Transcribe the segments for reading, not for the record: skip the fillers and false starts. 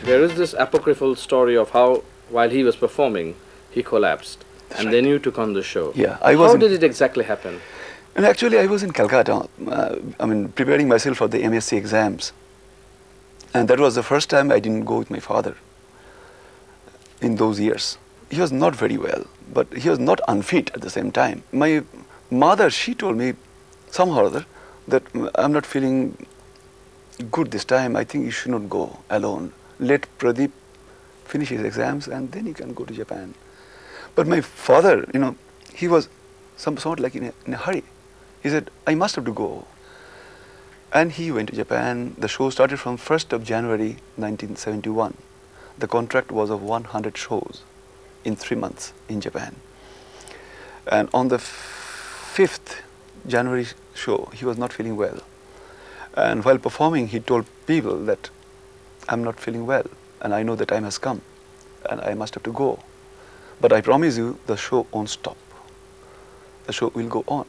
There is this apocryphal story of how, while he was performing, he collapsed. That's and right. then you took on the show. Yeah, How did it exactly happen? And actually, I was in Calcutta, preparing myself for the MSc exams. And that was the first time I didn't go with my father in those years. He was not very well, but he was not unfit at the same time. My mother, she told me somehow or other that I'm not feeling good this time. I think you should not go alone. Let Pradeep finish his exams and then he can go to Japan. But my father, he was somewhat like in a hurry. He said, I must have to go. And he went to Japan. The show started from 1st of January 1971. The contract was of 100 shows in 3 months in Japan. And on the 5th January show, he was not feeling well. And while performing, he told people that I'm not feeling well and I know the time has come and I must have to go. But I promise you, the show won't stop. The show will go on.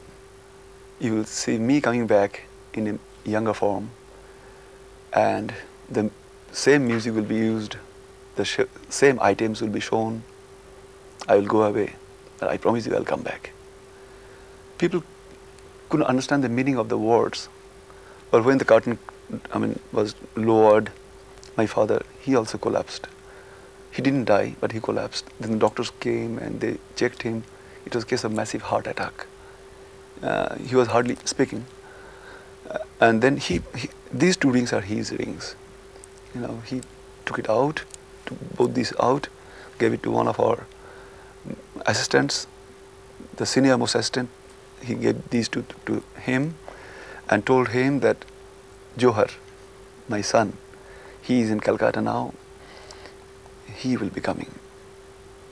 You will see me coming back in a younger form and the same music will be used, the same items will be shown. I will go away, but I promise you I'll come back. People couldn't understand the meaning of the words, but when the curtain was lowered, my father, he also collapsed. He didn't die, but he collapsed. Then the doctors came and they checked him. It was a case of massive heart attack. He was hardly speaking. And then these 2 rings are his rings. He took it out, took both these out, gave it to one of our assistants, the senior most assistant. He gave these two to him and told him that Johar, my son, he is in Calcutta now. He will be coming.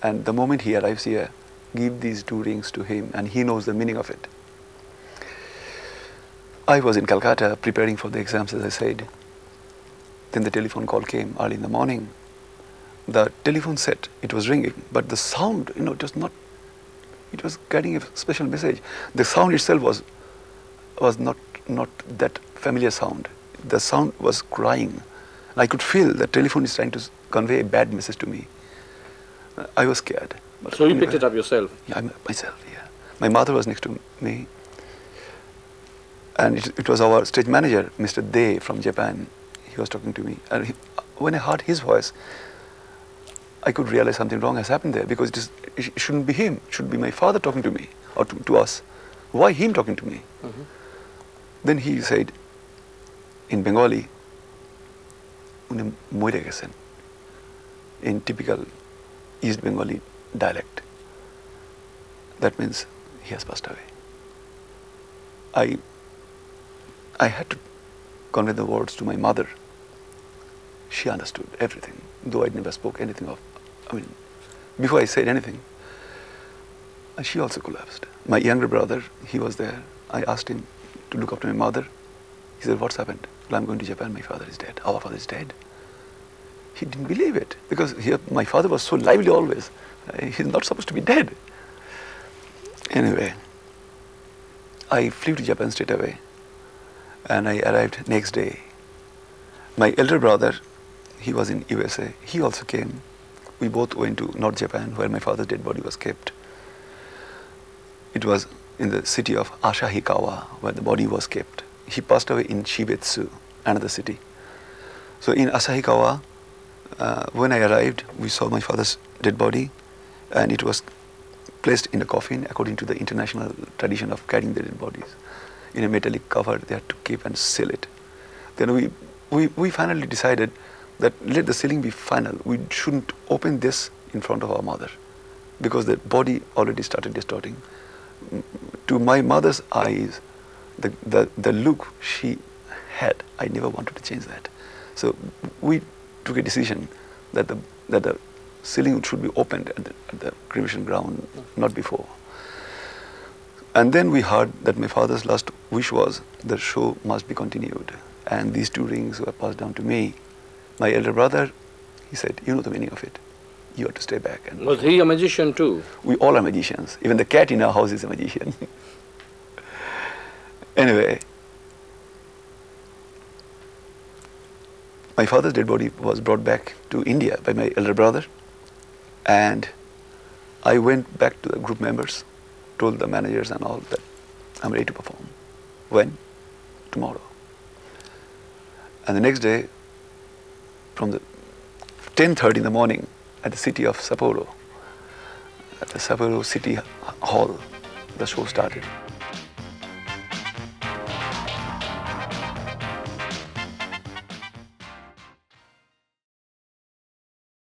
And the moment he arrives here, give these 2 rings to him and he knows the meaning of it. I was in Calcutta preparing for the exams, as I said. Then the telephone call came early in the morning. The telephone set, it was ringing, but the sound, it was getting a special message. The sound itself was not that familiar sound. The sound was crying. I could feel the telephone is trying to convey a bad message to me. I was scared. So you picked it up yourself? Yeah, myself, yeah. My mother was next to me. And it was our stage manager, Mr. De from Japan. He was talking to me. And when I heard his voice, I could realize something wrong has happened there because it shouldn't be him. It should be my father talking to me or to us. Why him talking to me? Mm-hmm. Then he said in Bengali, "Uni moire gesen," in typical East Bengali dialect. That means he has passed away. I had to convey the words to my mother. She understood everything, though I never spoke anything of, before I said anything. She also collapsed. My younger brother, he was there. I asked him to look after my mother. He said, what's happened? Well, I'm going to Japan, my father is dead. Our father is dead. He didn't believe it because my father was so lively always. He's not supposed to be dead. Anyway, I flew to Japan straight away and I arrived next day. My elder brother, he was in USA. He also came. We both went to North Japan where my father's dead body was kept. It was in the city of Asahikawa where the body was kept. He passed away in Shibetsu, another city. So in Asahikawa, when I arrived, we saw my father's dead body and it was placed in a coffin according to the international tradition of carrying the dead bodies. In a metallic cover, they had to keep and seal it. Then we finally decided that let the sealing be final. We shouldn't open this in front of our mother because the body already started distorting. To my mother's eyes, the look she had, I never wanted to change that. So we took a decision that the ceiling should be opened at the cremation ground, not before. And then we heard that my father's last wish was the show must be continued. And these 2 rings were passed down to me. My elder brother, he said, you know the meaning of it. You have to stay back. And was he a magician too? We all are magicians. Even the cat in our house is a magician. Anyway, my father's dead body was brought back to India by my elder brother, and I went back to the group members, told the managers and all that I'm ready to perform. When? Tomorrow. And the next day, from the 10:30 in the morning at the city of Sapporo, at the Sapporo City Hall, the show started.